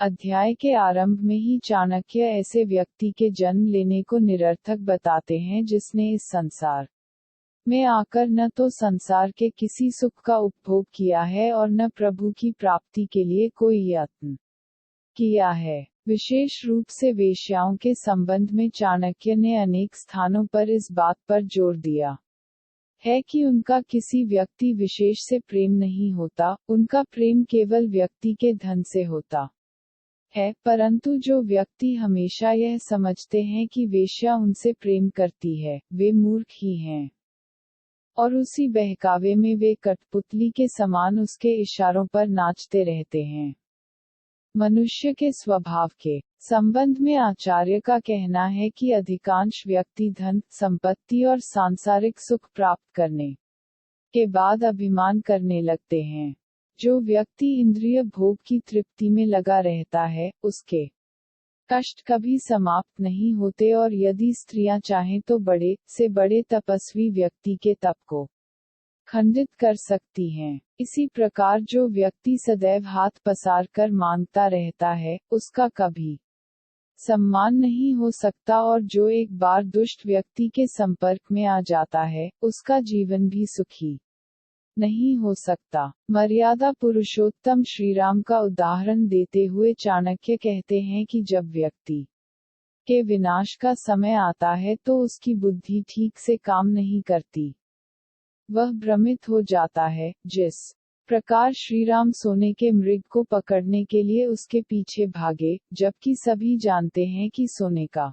अध्याय के आरंभ में ही चाणक्य ऐसे व्यक्ति के जन्म लेने को निरर्थक बताते हैं जिसने इस संसार में आकर न तो संसार के किसी सुख का उपभोग किया है और न प्रभु की प्राप्ति के लिए कोई यत्न किया है। विशेष रूप से वेश्याओं के संबंध में चाणक्य ने अनेक स्थानों पर इस बात पर जोर दिया है कि उनका किसी व्यक्ति विशेष से प्रेम नहीं होता, उनका प्रेम केवल व्यक्ति के धन से होता है। परंतु जो व्यक्ति हमेशा यह समझते हैं कि वेश्या उनसे प्रेम करती है, वे मूर्ख ही हैं, और उसी बहकावे में वे कठपुतली के समान उसके इशारों पर नाचते रहते हैं। मनुष्य के स्वभाव के संबंध में आचार्य का कहना है कि अधिकांश व्यक्ति धन, संपत्ति और सांसारिक सुख प्राप्त करने के बाद अभिमान करने लगते हैं। जो व्यक्ति इंद्रिय भोग की तृप्ति में लगा रहता है, उसके कष्ट कभी समाप्त नहीं होते, और यदि स्त्रियां चाहें तो बड़े से बड़े तपस्वी व्यक्ति के तप को खंडित कर सकती हैं। इसी प्रकार जो व्यक्ति सदैव हाथ पसार कर मांगता रहता है, उसका कभी सम्मान नहीं हो सकता, और जो एक बार दुष्ट व्यक्ति के संपर्क में आ जाता है, उसका जीवन भी सुखी नहीं हो सकता। मर्यादा पुरुषोत्तम श्रीराम का उदाहरण देते हुए चाणक्य कहते हैं कि जब व्यक्ति के विनाश का समय आता है तो उसकी बुद्धि ठीक से काम नहीं करती, वह भ्रमित हो जाता है। जिस प्रकार श्रीराम सोने के मृग को पकड़ने के लिए उसके पीछे भागे, जबकि सभी जानते हैं कि सोने का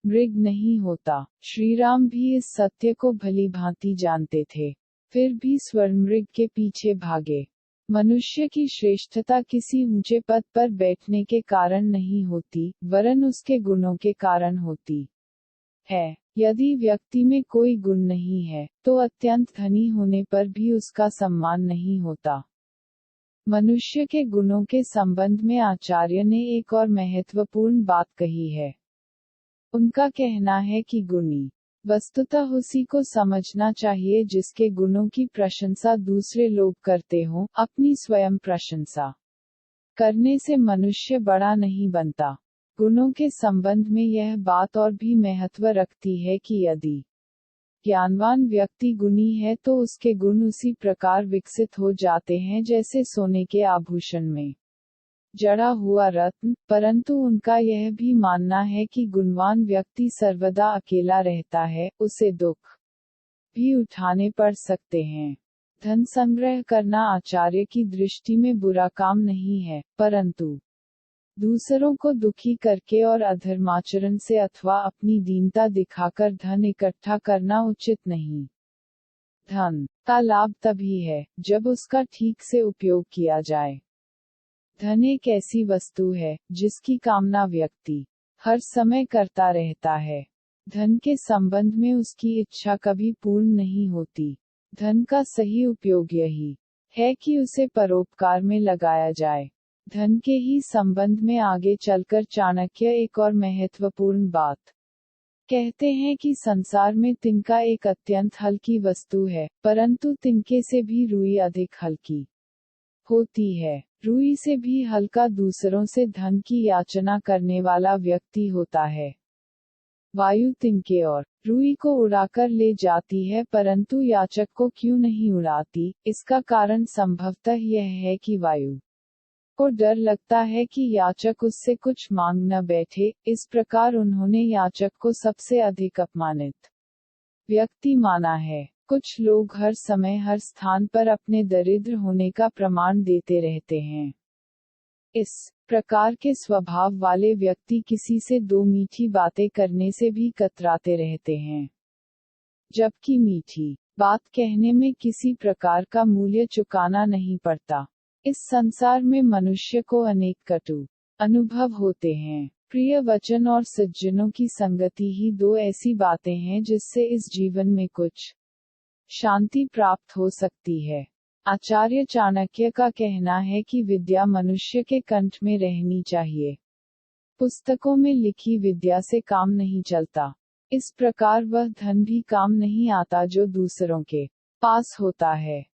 मृग नहीं होता। श्रीराम भी इस सत्य को भली भांति जानते थे, फिर भी स्वर्णमृग के पीछे भागे। मनुष्य की श्रेष्ठता किसी ऊंचे पद पर बैठने के कारण नहीं होती, वरन उसके गुणों के कारण होती है। यदि व्यक्ति में कोई गुण नहीं है, तो अत्यंत धनी होने पर भी उसका सम्मान नहीं होता। मनुष्य के गुणों के संबंध में आचार्य ने एक और महत्वपूर्ण बात कही है। उनका कहना है कि गुणी वस्तुतः उसी को समझना चाहिए जिसके गुणों की प्रशंसा दूसरे लोग करते हों। अपनी स्वयं प्रशंसा करने से मनुष्य बड़ा नहीं बनता। गुणों के संबंध में यह बात और भी महत्व रखती है कि यदि ज्ञानवान व्यक्ति गुणी है तो उसके गुण उसी प्रकार विकसित हो जाते हैं जैसे सोने के आभूषण में जड़ा हुआ रत्न। परंतु उनका यह भी मानना है कि गुणवान व्यक्ति सर्वदा अकेला रहता है, उसे दुख भी उठाने पड़ सकते हैं। धन संग्रह करना आचार्य की दृष्टि में बुरा काम नहीं है, परंतु दूसरों को दुखी करके और अधर्माचरण से अथवा अपनी दीनता दिखाकर धन इकट्ठा करना उचित नहीं। धन का लाभ तभी है जब उसका ठीक से उपयोग किया जाए। धन एक ऐसी वस्तु है जिसकी कामना व्यक्ति हर समय करता रहता है। धन के संबंध में उसकी इच्छा कभी पूर्ण नहीं होती। धन का सही उपयोग यही है कि उसे परोपकार में लगाया जाए। धन के ही संबंध में आगे चलकर चाणक्य एक और महत्वपूर्ण बात कहते हैं कि संसार में तिनका एक अत्यंत हल्की वस्तु है, परंतु तिनके से भी रुई अधिक हल्की होती है। रुई से भी हल्का दूसरों से धन की याचना करने वाला व्यक्ति होता है। वायु तिनके और रुई को उड़ाकर ले जाती है, परंतु याचक को क्यों नहीं उड़ाती? इसका कारण संभवतः यह है कि वायु को डर लगता है कि याचक उससे कुछ मांग न बैठे। इस प्रकार उन्होंने याचक को सबसे अधिक अपमानित व्यक्ति माना है। कुछ लोग हर समय हर स्थान पर अपने दरिद्र होने का प्रमाण देते रहते हैं। इस प्रकार के स्वभाव वाले व्यक्ति किसी से दो मीठी बातें करने से भी कतराते रहते हैं, जबकि मीठी बात कहने में किसी प्रकार का मूल्य चुकाना नहीं पड़ता। इस संसार में मनुष्य को अनेक कटु अनुभव होते हैं। प्रिय वचन और सज्जनों की संगति ही दो ऐसी बातें हैं जिससे इस जीवन में कुछ शांति प्राप्त हो सकती है। आचार्य चाणक्य का कहना है कि विद्या मनुष्य के कंठ में रहनी चाहिए। पुस्तकों में लिखी विद्या से काम नहीं चलता। इस प्रकार वह धन भी काम नहीं आता जो दूसरों के पास होता है।